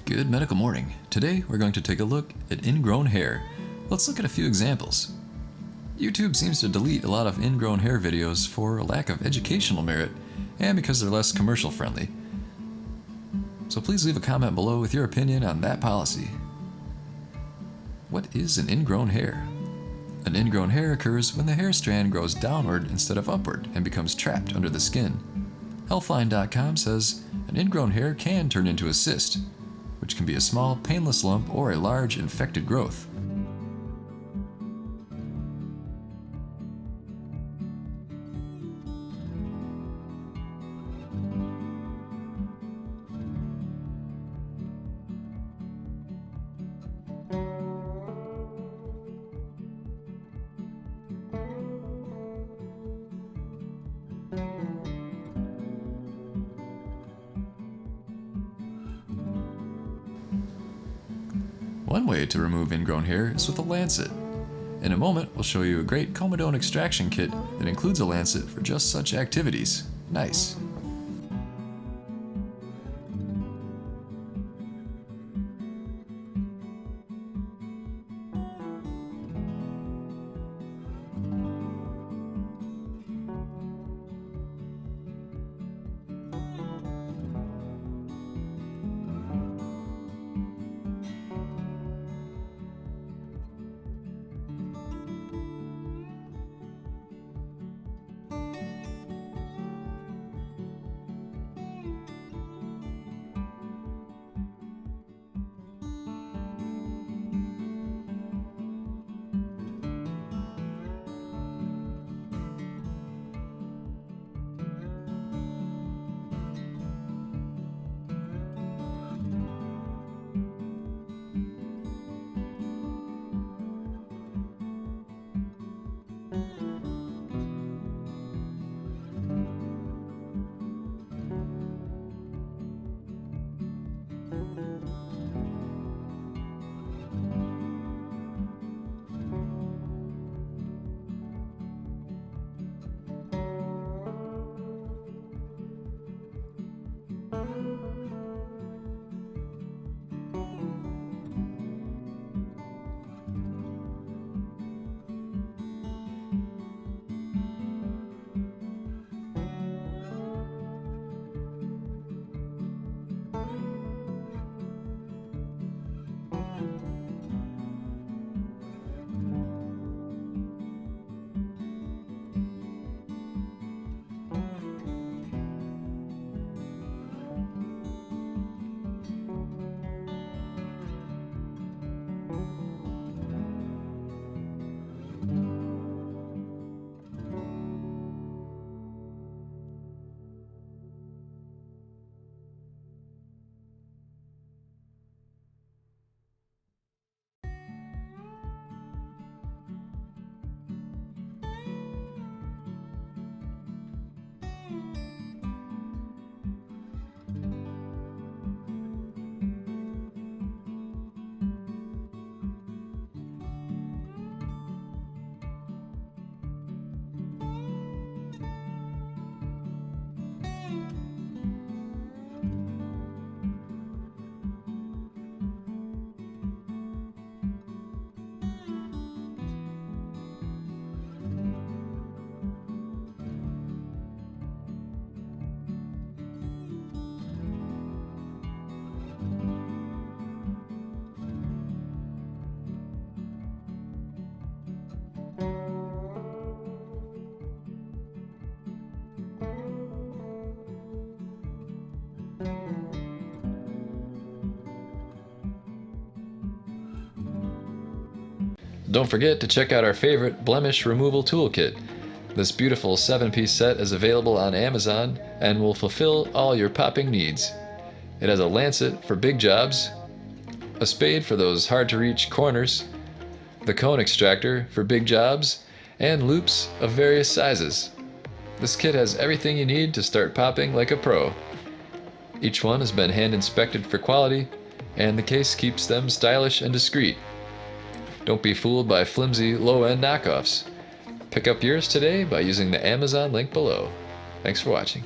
Good medical morning. Today we're going to take a look at ingrown hair. Let's look at a few examples. YouTube seems to delete a lot of ingrown hair videos for a lack of educational merit and because they're less commercial friendly. So please leave a comment below with your opinion on that policy. What is an ingrown hair? An ingrown hair occurs when the hair strand grows downward instead of upward and becomes trapped under the skin. Healthline.com says an ingrown hair can turn into a cyst, which can be a small, painless lump or a large, infected growth. One way to remove ingrown hair is with a lancet. In a moment, we'll show you a great comedone extraction kit that includes a lancet for just such activities. Nice. Don't forget to check out our favorite blemish removal toolkit. This beautiful 7-piece set is available on Amazon and will fulfill all your popping needs. It has a lancet for big jobs, a spade for those hard-to-reach corners, the cone extractor for big jobs, and loops of various sizes. This kit has everything you need to start popping like a pro. Each one has been hand inspected for quality, and the case keeps them stylish and discreet. Don't be fooled by flimsy, low-end knockoffs. Pick up yours today by using the Amazon link below. Thanks for watching.